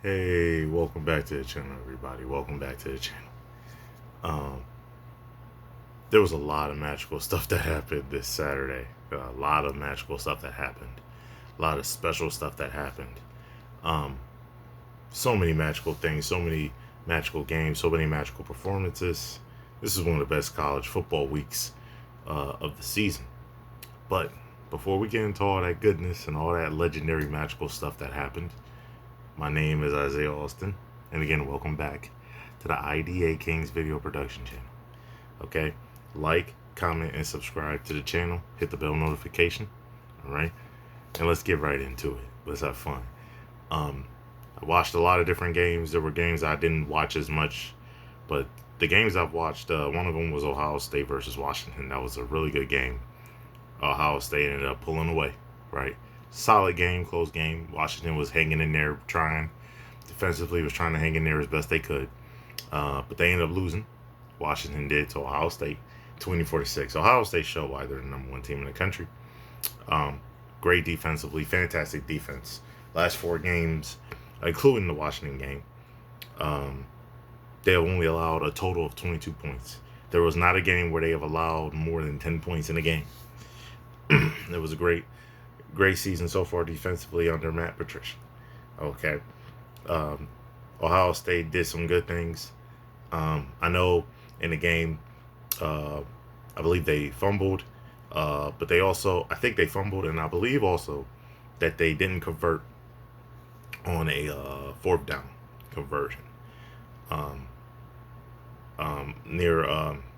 Hey, welcome back to the channel, everybody. Welcome back to the channel. Um, there was a lot of magical stuff that happened this Saturday. A lot of magical stuff that happened. A lot of special stuff that happened. Um, so many magical things. So many magical games. So many magical performances. This is one of the best college football weeks of the season. But before we get into all that goodness and all that legendary magical stuff that happened, my name is Isaiah Austin, and again, welcome back to the IDA Kings video production channel. Okay, like, comment, and subscribe to the channel. Hit the bell notification. All right, and let's get right into it. Let's have fun. I watched a lot of different games. There were games I didn't watch as much, but the games I've watched, one of them was Ohio State versus Washington. That was a really good game. Ohio State ended up pulling away, right? Solid game, close game. Washington was hanging in there, trying defensively, was trying to hang in there as best they could, but they ended up losing. Washington did to Ohio State, 24-6. Ohio State showed why they're the number one team in the country. Um, Great defensively, fantastic defense. Last four games, including the Washington game, um, they have only allowed a total of 22 points. There was not a game where they have allowed more than 10 points in a game. It was a great season so far defensively under Matt Patricia. Okay. Um, Ohio State did some good things. I know in the game, uh, I believe they fumbled, but I think they fumbled, and I believe also that they didn't convert on a fourth down conversion um, near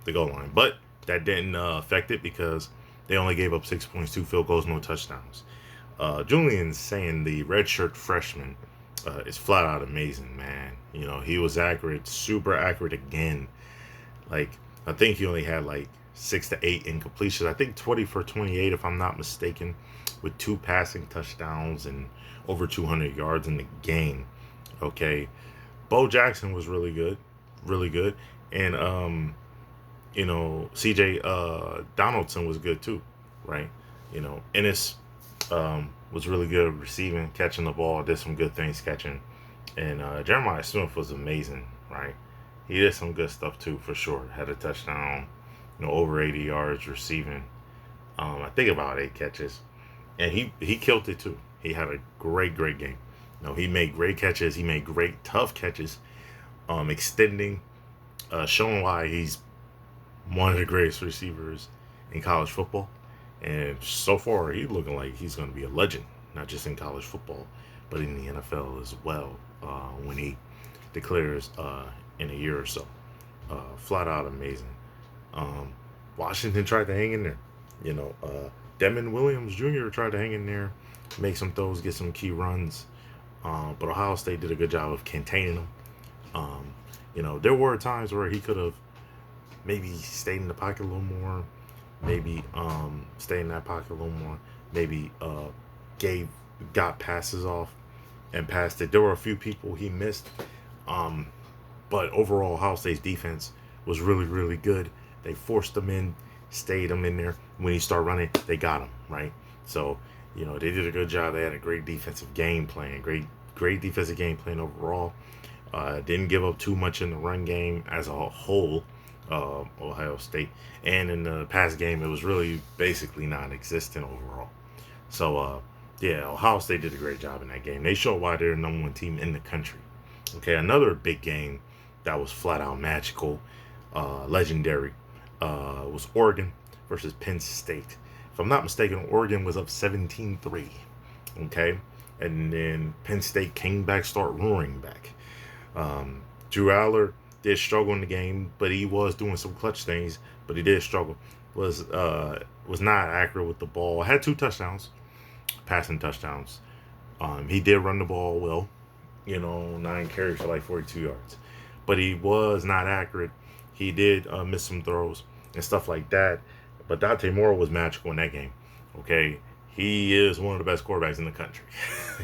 the goal line. But that didn't affect it because they only gave up 6 points, 2 field goals, no touchdowns. Julian's saying the redshirt freshman is flat out amazing, man. You know, he was accurate, super accurate again. Like, I think he only had like 6 to 8 incompletions. I think 20 for 28, if I'm not mistaken, with 2 passing touchdowns and over 200 yards in the game. Okay. Bo Jackson was really good, really good. And, CJ Donaldson was good too, right? Ennis was really good receiving, catching the ball, did some good things catching. And Jeremiah Smith was amazing, right? He did some good stuff too, for sure. Had a touchdown, over 80 yards receiving. I think about 8 catches. And he killed it too. He had a great game. He made great catches. He made great tough catches, extending, showing why he's one of the greatest receivers in college football. And so far, he's looking like he's going to be a legend, not just in college football, but in the NFL as well, when he declares in a year or so. Flat out amazing. Um, Washington tried to hang in there. Demon Williams Jr. tried to hang in there, make some throws, get some key runs. But Ohio State did a good job of containing him. There were times where he could have maybe stayed in the pocket a little more, maybe stay in that pocket a little more, maybe got passes off and passed it. There were a few people he missed, but overall, Ohio State's defense was really good. They forced him in, stayed him in there. When he started running, they got him right. So they did a good job. They had a great defensive game plan, great defensive game plan overall. Didn't give up too much in the run game as a whole. Ohio State, and in the past game, it was really basically non-existent overall. So, yeah, Ohio State did a great job in that game. They showed why they're the number one team in the country. Okay, another big game that was flat out magical, legendary, was Oregon versus Penn State. If I'm not mistaken, Oregon was up 17-3. Okay, and then Penn State came back, start roaring back. Drew Aller did struggle in the game, but he was doing some clutch things. But he did struggle. Was not accurate with the ball. Had 2 touchdowns, passing touchdowns. He did run the ball well. 9 carries for like 42 yards. But he was not accurate. He did miss some throws and stuff like that. But Dante Moore was magical in that game. Okay, he is one of the best quarterbacks in the country.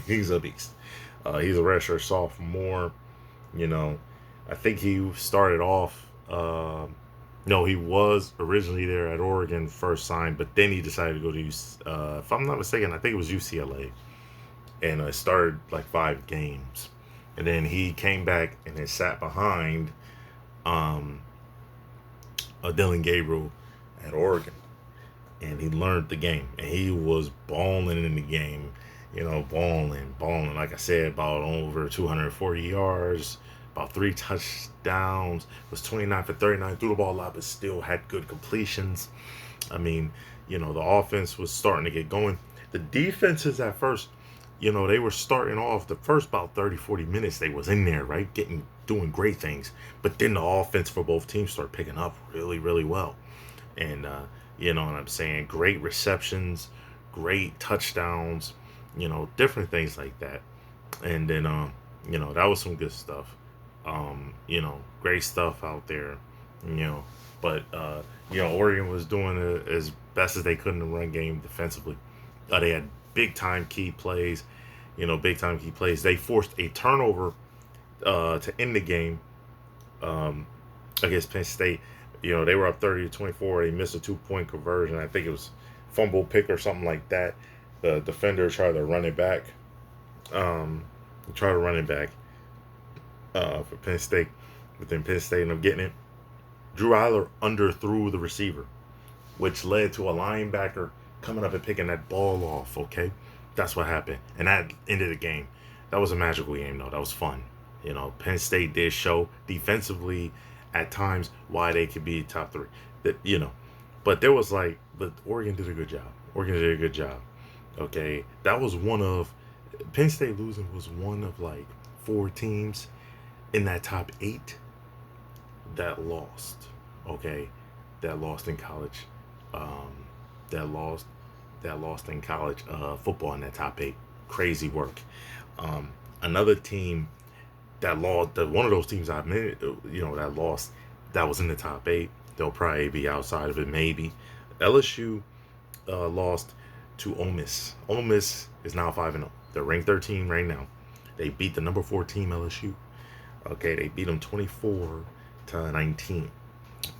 He's a beast. He's a redshirt sophomore. I think he started off. No, he was originally there at Oregon first signed, but then he decided to go to, if I'm not mistaken, I think it was UCLA, and started like 5 games. and then he came back and then sat behind um, Dylan Gabriel at Oregon, and he learned the game, and he was balling in the game, balling. Like I said, about over 240 yards, about 3 touchdowns, was 29 for 39, threw the ball a lot, but still had good completions. I mean, the offense was starting to get going. The defenses at first, they were starting off the first about 30, 40 minutes, they was in there, right? Doing great things. But then the offense for both teams started picking up really, really well. And, you know what I'm saying? Great receptions, great touchdowns, different things like that. And then, that was some good stuff. Great stuff out there, you know. But, Oregon was doing it as best as they could in the run game defensively. They had big time key plays, big time key plays. They forced a turnover to end the game um, against Penn State. They were up 30-24. They missed a 2-point conversion. I think it was fumble pick or something like that. The defender tried to run it back. Tried to run it back for Penn State. But then Penn State ended up getting it. Drew Eiler underthrew the receiver, which led to a linebacker coming up and picking that ball off, okay? That's what happened. And that ended the game. That was a magical game, though. That was fun. Penn State did show defensively at times why they could be top three. But but Oregon did a good job. Oregon did a good job. Okay. That was Penn State losing was one of like 4 teams in that top 8 that lost. Okay. That lost in college. That lost in college football in that top 8. Crazy work. Another team that lost, one of those teams that lost, that was in the top 8. They'll probably be outside of it, maybe. LSU lost to Ole Miss. Ole Miss is now 5-0. They're ranked 13 right now. They beat the number 4 team, LSU. Okay, they beat them 24-19.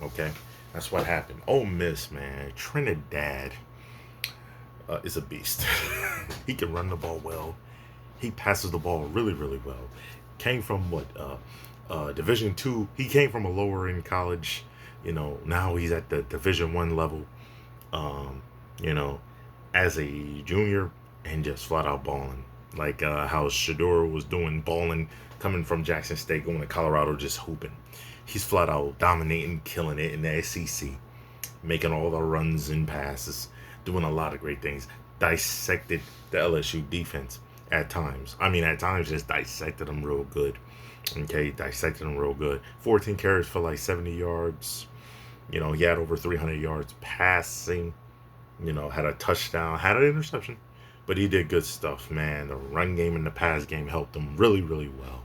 Okay, that's what happened. Ole Miss, man, Trinidad is a beast. He can run the ball well. He passes the ball really, really well. Came from Division II. He came from a lower end college. Now he's at the Division I level. You know, as a junior and just flat out balling. Like how Shador was doing balling, coming from Jackson State, going to Colorado, just hooping. He's flat out dominating, killing it in the SEC, making all the runs and passes, doing a lot of great things. Dissected the LSU defense at times. At times just dissected them real good. Okay, dissected them real good. 14 carries for like 70 yards. He had over 300 yards passing. Had a touchdown, had an interception. But he did good stuff, man. The run game and the pass game helped him really, really well.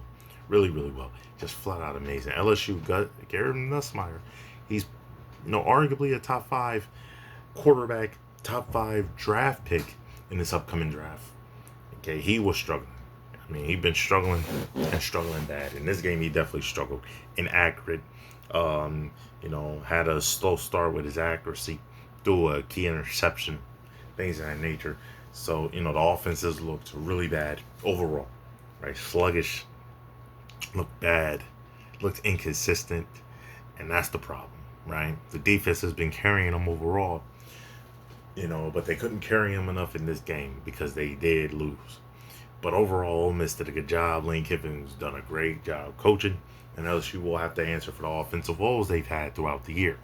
Really, really well. Just flat out amazing. LSU got Garrett Nussmeier. He's, arguably a top 5 quarterback, top 5 draft pick in this upcoming draft. Okay, he was struggling. He'd been struggling and struggling bad. In this game, he definitely struggled. Inaccurate. Had a slow start with his accuracy. Threw a key interception. Things of that nature. So, the offenses looked really bad overall. Right? Sluggish. Looked bad. Looked inconsistent. And that's the problem. Right? The defense has been carrying them overall. But they couldn't carry him enough in this game because they did lose. But overall, Ole Miss did a good job. Lane Kiffin's done a great job coaching, and LSU will have to answer for the offensive woes they've had throughout the year.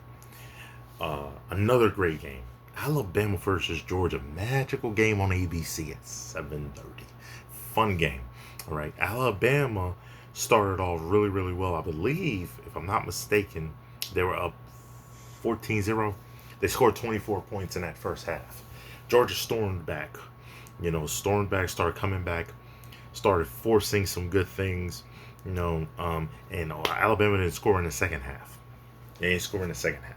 Another great game. Alabama versus Georgia. Magical game on ABC at 7:30. Fun game. All right. Alabama started off really, really well. I believe, if I'm not mistaken, they were up 14-0. They scored 24 points in that first half. Georgia stormed back. Started coming back, started forcing some good things, and Alabama didn't score in the second half. They didn't score in the second half.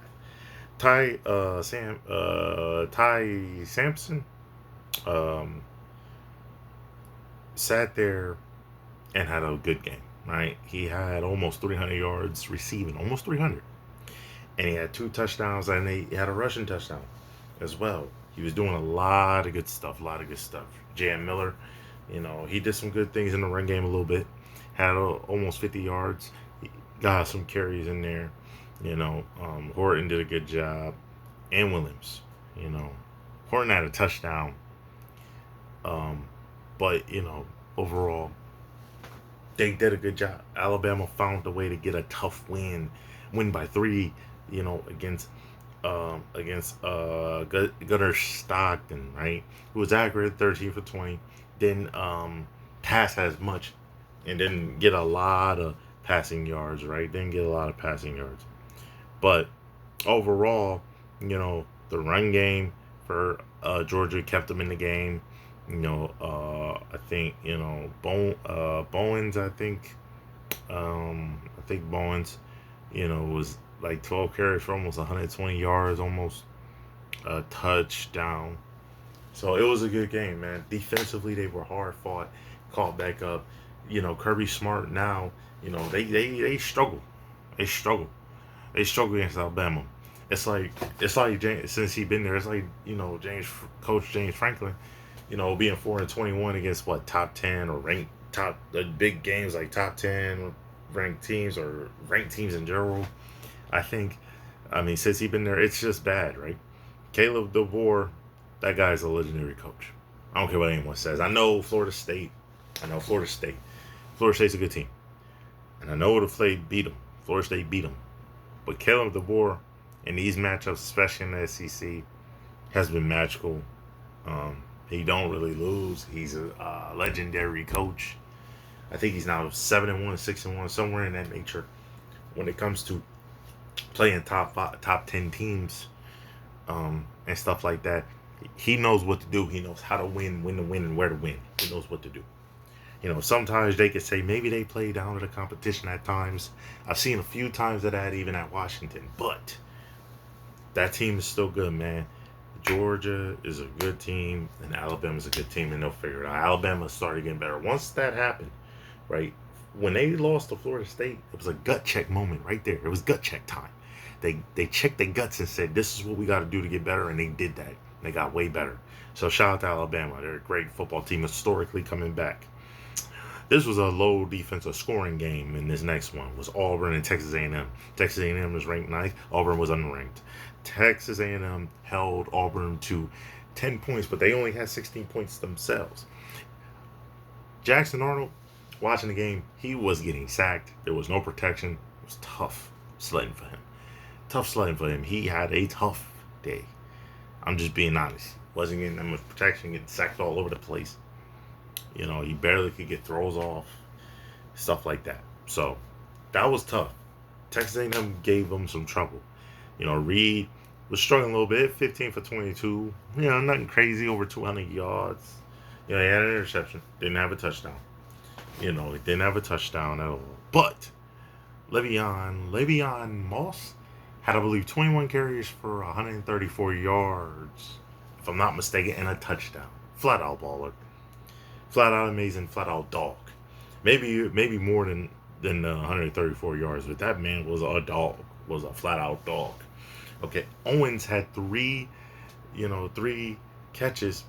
Ty Sampson sat there and had a good game, right? He had almost 300 yards receiving, almost 300. And he had 2 touchdowns, and he had a rushing touchdown as well. He was doing a lot of good stustuff. J.M. Miller, he did some good things in the run game a little bit. had almost 50 yards. He got some carries in there. Horton did a good job, and Williams. You know, Horton had a touchdown. Um, but overall, they did a good job. Alabama found a way to get a tough win by 3. Against Gunnar Stockton, right? Who was accurate, 13 for 20. Didn't pass as much, and didn't get a lot of passing yards, right? Didn't get a lot of passing yards. But overall, the run game for Georgia kept them in the game. I think Bowens. I think Bowens, was like 12 carries for almost 120 yards, almost a touchdown. So it was a good game, man. Defensively, they were hard fought, caught back up. Kirby Smart now, they struggle. They struggle. They struggle against Alabama. It's like since he been there, it's like Coach James Franklin, being 4-21 against what, top 10 or ranked top, the big games like top 10 ranked teams or ranked teams in general. I think, since he's been there, it's just bad, right? Caleb DeBoer, that guy's a legendary coach. I don't care what anyone says. I know Florida State. Florida State's a good team. And I know the Florida beat them. Florida State beat them. But Caleb DeBoer in these matchups, especially in the SEC, has been magical. He don't really lose. He's a legendary coach. I think he's now 7-1, 6-1, somewhere in that nature. When it comes to playing top 10 teams, and stuff like that, he knows what to do. He knows how to win, when to win, and where to win. He knows what to do. Sometimes they could say maybe they play down to the competition at times. I've seen a few times of that even at Washington, but that team is still good, man. Georgia is a good team, and Alabama's a good team, and they'll figure it out. Alabama started getting better. Once that happened, right, when they lost to Florida State, it was a gut check moment right there. It was gut check time. They checked their guts and said, this is what we got to do to get better, and they did that. They got way better. So shout out to Alabama. They're a great football team, historically coming back. This was a low defensive scoring game, and this next one was Auburn and Texas A&M. Texas A&M was ranked 9th. Auburn was unranked. Texas A&M held Auburn to 10 points, but they only had 16 points themselves. Jackson Arnold, watching the game, he was getting sacked. There was no protection. It was tough sledding for him. He had a tough day. I'm just being honest. Wasn't getting that much protection, getting sacked all over the place. He barely could get throws off, stuff like that. So that was tough. Texas A&M gave them some trouble. Reed was struggling a little bit, 15 for 22. Nothing crazy, over 200 yards. He had an interception. Didn't have a touchdown. He didn't have a touchdown at all. But Le'Veon Moss had, I believe, 21 carries for 134 yards, if I'm not mistaken, and a touchdown. Flat out baller. Flat out amazing. Flat out dog. Maybe more than 134 yards, but that man was a dog. Was a flat out dog. Okay, Owens had three catches,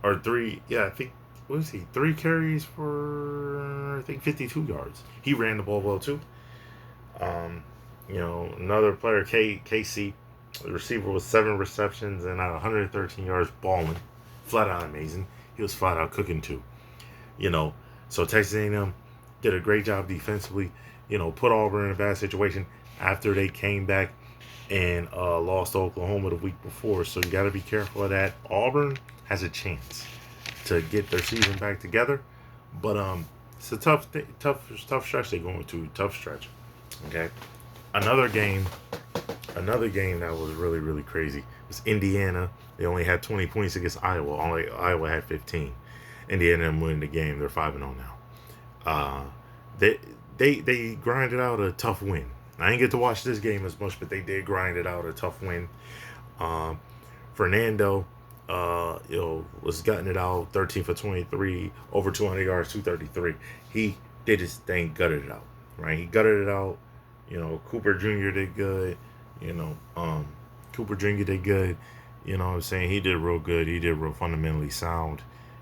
or three. Yeah, I think, what was he? 3 carries for, I think, 52 yards. He ran the ball well too. Another player, KC, the receiver, was 7 receptions and 113 yards, balling. Flat out amazing. He was flat out cooking too. So Texas A&M did a great job defensively. Put Auburn in a bad situation after they came back and lost to Oklahoma the week before. So you got to be careful of that. Auburn has a chance to get their season back together, but it's a tough stretch they're going to. Tough stretch. Okay. Another game that was really, really crazy was Indiana. They only had 20 points against Iowa. Iowa had 15. Indiana won the game. They're 5-0 now. They grinded out a tough win. I didn't get to watch this game as much, but they did grind it out a tough win. Fernando, was gutting it out, 13 for 23, over 200 yards, 233. He did his thing, gutted it out, right? He gutted it out. Cooper Jr. did good. Cooper Jr. did good. What I'm saying? He did real good. He did real fundamentally sound.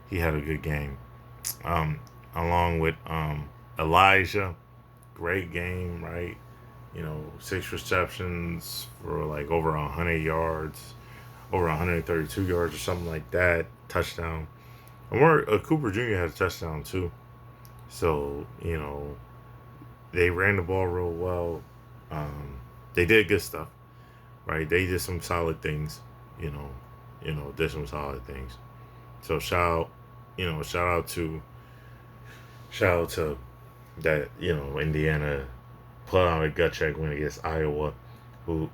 He had a good game. along with Elijah. Great game, right? 6 receptions for like over 100 yards, over 132 yards or something like that. Touchdown. And Cooper Jr. had a touchdown too. So, they ran the ball real well. They did good stuff, right? They did some solid things, you know, did some solid things. So shout out to that, Indiana put on a gut check win against Iowa, who,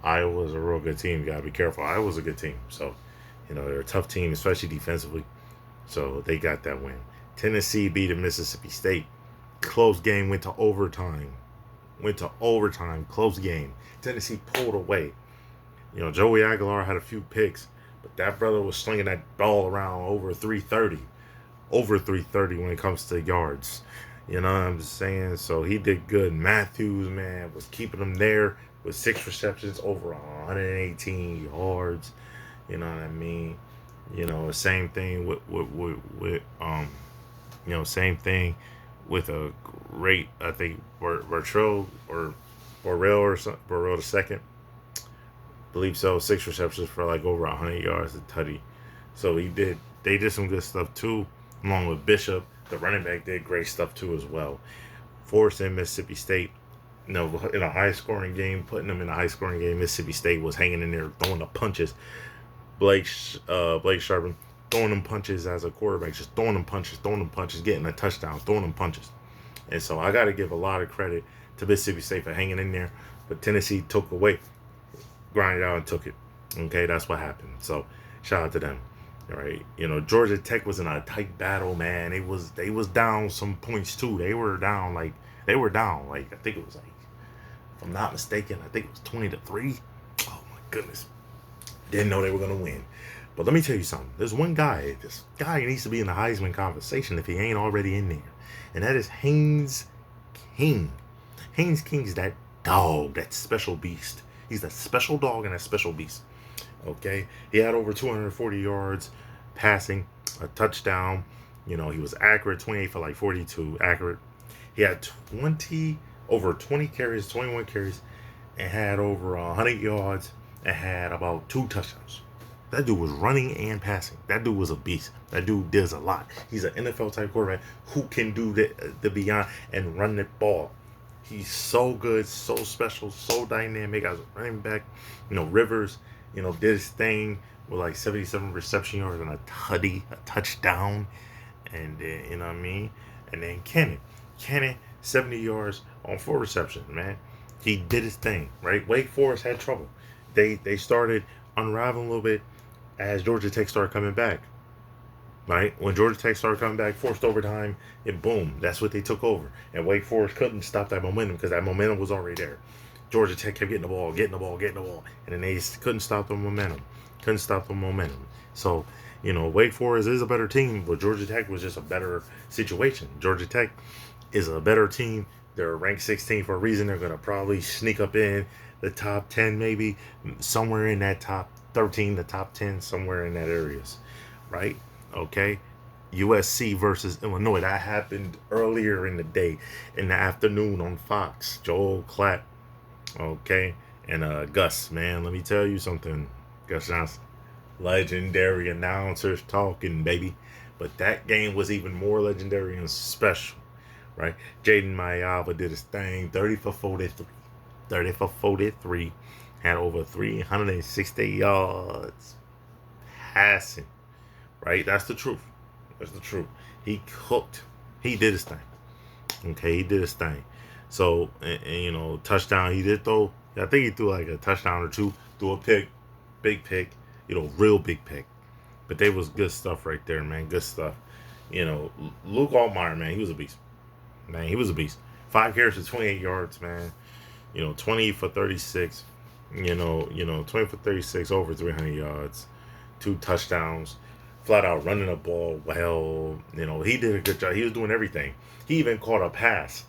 Iowa's a real good team. You gotta be careful. Iowa's a good team. So, they're a tough team, especially defensively. So they got that win. Tennessee beat Mississippi State. Close game, went to overtime. Close game. Tennessee pulled away. Joey Aguilar had a few picks, but that brother was slinging that ball around over 330. Over 330 when it comes to yards. You know what I'm saying? So he did good. Matthews, man, was keeping them there with 6 receptions, over 118 yards. You know what I mean? Same thing same thing with a great, I think, Bertrell or Burrell the second. Believe so. 6 receptions for like over 100 yards, a tutty. So they did some good stuff too, along with Bishop. The running back did great stuff too as well. Forcing Mississippi State, in a high scoring game, putting them in a high scoring game. Mississippi State was hanging in there, throwing the punches. Blake Sharpen throwing them punches as a quarterback, just throwing them punches, getting a touchdown, throwing them punches. And so I got to give a lot of credit to Mississippi State for hanging in there. But Tennessee took away, grinded out and took it. Okay, that's what happened. So shout out to them. All right, Georgia Tech was in a tight battle, man. They was down some points too. They were down like I think it was like, if I'm not mistaken, I think it was 20-3. Oh my goodness. Didn't know they were gonna win. But let me tell you something. There's one guy. This guy needs to be in the Heisman conversation if he ain't already in there. And that is Haynes King. Haynes King is that dog, that special beast. He's that special dog and that special beast. Okay? He had over 240 yards passing, a touchdown. He was accurate, 28 for like 42, accurate. He had over 20 carries, 21 carries, and had over 100 yards and had about 2 touchdowns. That dude was running and passing. That dude was a beast. That dude does a lot. He's an NFL type quarterback who can do the beyond and run the ball. He's so good, so special, so dynamic as a running back. Rivers, did his thing with like 77 reception yards and a touchdown. And then, you know what I mean? And then Kenny, 70 yards on 4 receptions, man. He did his thing, right? Wake Forest had trouble. They started unraveling a little bit as Georgia Tech started coming back. Right? When Georgia Tech started coming back, forced overtime, and boom, that's what they took over. And Wake Forest couldn't stop that momentum because that momentum was already there. Georgia Tech kept getting the ball. And then they couldn't stop the momentum. So, Wake Forest is a better team, but Georgia Tech was just a better situation. Georgia Tech is a better team. They're ranked 16 for a reason. They're going to probably sneak up in the top 10, maybe somewhere in that top 13, the top 10, somewhere in that areas, right? Okay. USC versus Illinois. That happened earlier in the day, in the afternoon on Fox. Joel Klatt, okay, and Gus, man, let me tell you something. Gus Johnson, legendary announcers talking, baby. But that game was even more legendary and special, right? Jaden Mayava did his thing, 30 for 43, had over 360 yards passing, right? That's the truth. He cooked. He did his thing. Okay, he did his thing. So, and touchdown, he did throw. I think he threw like a touchdown or two, threw a pick, big pick, real big pick. But they was good stuff right there, man. Good stuff. Luke Altmaier, man, he was a beast. 5 carries for 28 yards, man. 20 for 36. 20 for 36, over 300 yards, 2 touchdowns, flat out running the ball well. He did a good job. He was doing everything. He even caught a pass.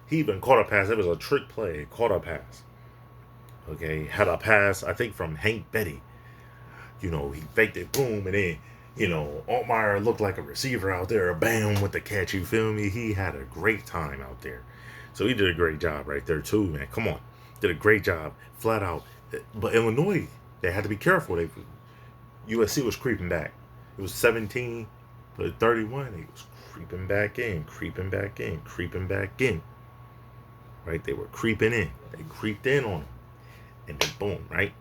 It was a trick play. Caught a pass. Okay, had a pass, I think, from Hank Betty. He faked it, boom, and then Altmaier looked like a receiver out there, bam, with the catch, you feel me? He had a great time out there. So he did a great job right there, too, man. Come on. Did a great job, flat out. But Illinois, they had to be careful. USC was creeping back. It was 17 to 31. He was creeping back in, creeping back in, creeping back in. Right? They were creeping in. They creeped in on him. And then boom, right?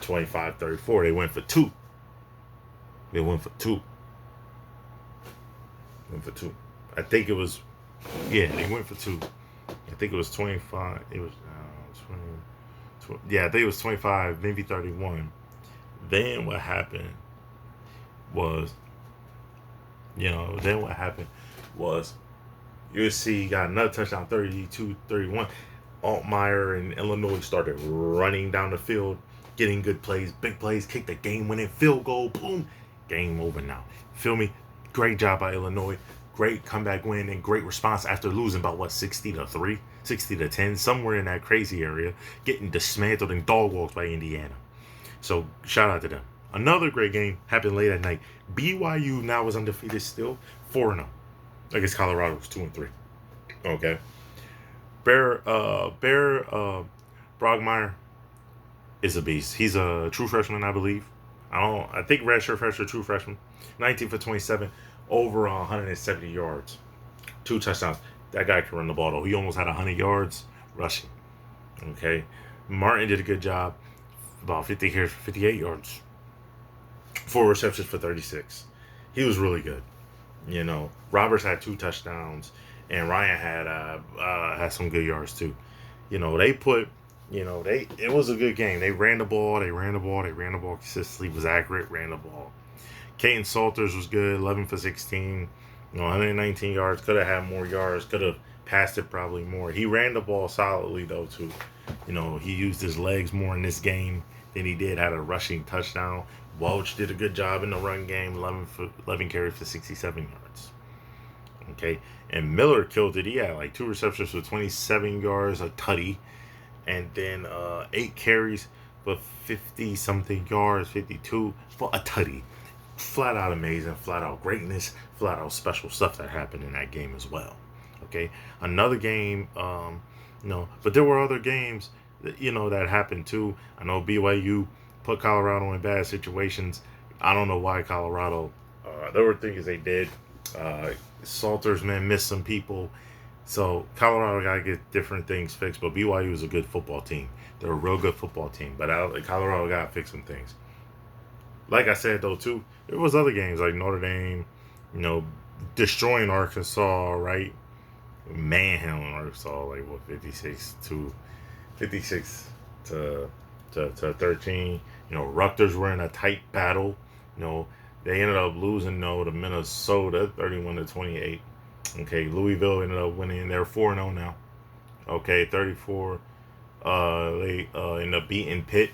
25-34. They went for two. They went for two. Went for two. I think it was, yeah, they went for two. I think it was 25. It was 20, yeah, I think it was 25, maybe 31. Then what happened was, USC got another touchdown, 32-31. Altmaier and Illinois started running down the field, getting good plays, big plays, kicked the game-winning field goal, boom, game over now. Feel me? Great job by Illinois. Great comeback win and great response after losing about 60-3, 60-10, somewhere in that crazy area, getting dismantled and dog walked by Indiana. So shout out to them. Another great game happened late at night. BYU now is undefeated still, 4-0 against Colorado. Was 2-3. Okay. Bear Brogmeyer is a beast. He's a true freshman, I believe. I think redshirt freshman, true freshman. 19 for 27, over 170 yards, 2 touchdowns. That guy can run the ball though. He almost had 100 yards rushing. Okay. Martin did a good job. About 58 yards. 4 receptions for 36. He was really good. Roberts had 2 touchdowns, and Ryan had some good yards too. They put, it was a good game. They ran the ball consistently, was accurate, ran the ball. Caden Salters was good, 11 for 16, 119 yards. Could have had more yards, could have passed it probably more. He ran the ball solidly though too. He used his legs more in this game than he did, had a rushing touchdown. Welch did a good job in the run game, 11 carries for 67 yards. Okay, and Miller killed it. He had like 2 receptions for 27 yards, a tutty, and then 8 carries for 50-something yards, 52 for a tutty. Flat out amazing, flat out greatness, flat out special stuff that happened in that game as well. Okay, another game, but there were other games that happened too. I know BYU put Colorado in bad situations. I don't know why Colorado. There were things they did. Salters, man, missed some people. So Colorado got to get different things fixed. But BYU is a good football team. They're a real good football team. But Colorado got to fix some things. Like I said, though, too, there was other games like Notre Dame, destroying Arkansas, right? Manhandling Arkansas, 56 to 13. Rutgers were in a tight battle. They ended up losing to Minnesota 31-28. Okay, Louisville ended up winning. They're 4-0 now. Okay, 34. They ended up beating Pitt.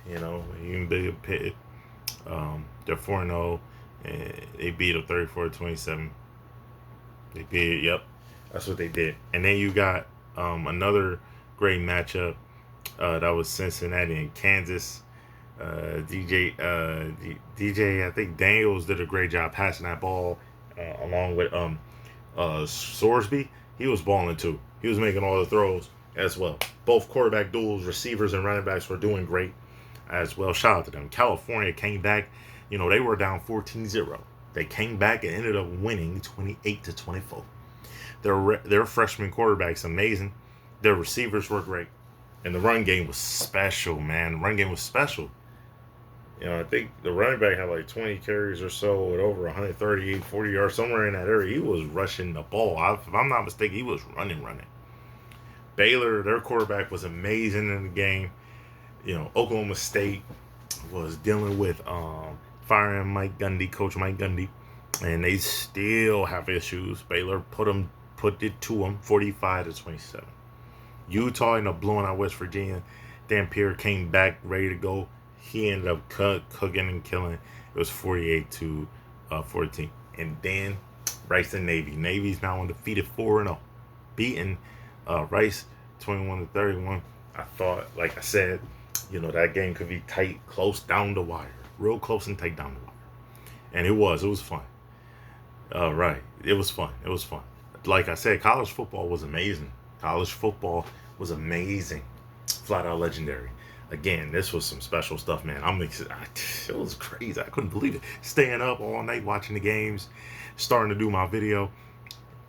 Even bigger Pitt. They're 4-0, and they beat them 34-27. They beat. Yep, that's what they did. And then you got another great matchup. That was Cincinnati and Kansas. DJ, I think Daniels did a great job passing that ball along with Sorsby. He was balling too. He was making all the throws as well. Both quarterback duels, receivers and running backs were doing great as well. Shout out to them. California came back. They were down 14-0. They came back and ended up winning 28-24. Their freshman quarterback's amazing. Their receivers were great. And the run game was special, man. The run game was special. I think the running back had 20 carries or so with over 138, 40 yards, somewhere in that area. He was rushing the ball. If I'm not mistaken, he was running. Baylor, their quarterback was amazing in the game. Oklahoma State was dealing with firing Coach Mike Gundy, and they still have issues. Baylor put it to them 45-27. Utah ended up blowing out West Virginia. Dan Pierre came back ready to go. He ended up cooking and killing. It was 48-14. And then Rice and Navy. Navy's now undefeated 4-0. Beating Rice 21-31. I thought, like I said, that game could be tight, close down the wire. Real close and tight down the wire. And it was fun. Right. It was fun. It was fun. Like I said, college football was amazing. College football was amazing. Flat out legendary. Again, this was some special stuff, man. It was crazy. I couldn't believe it. Staying up all night watching the games, starting to do my video.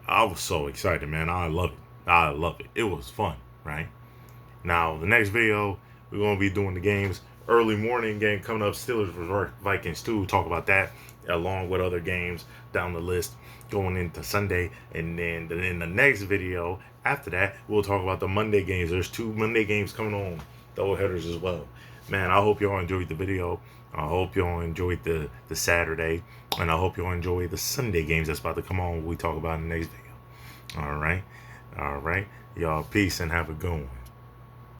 I was so excited, man. I love it. I love it. It was fun, right? Now, the next video, we're going to be doing the games. Early morning game coming up, Steelers vs. Vikings too. Talk about that along with other games down the list going into Sunday. And then in the next video after that, we'll talk about the Monday games. There's 2 Monday games coming on, double headers as well. Man, I hope y'all enjoyed the video. I hope y'all enjoyed the Saturday. And I hope y'all enjoy the Sunday games that's about to come on. We talk about in the next video. All right. Y'all, peace and have a good one.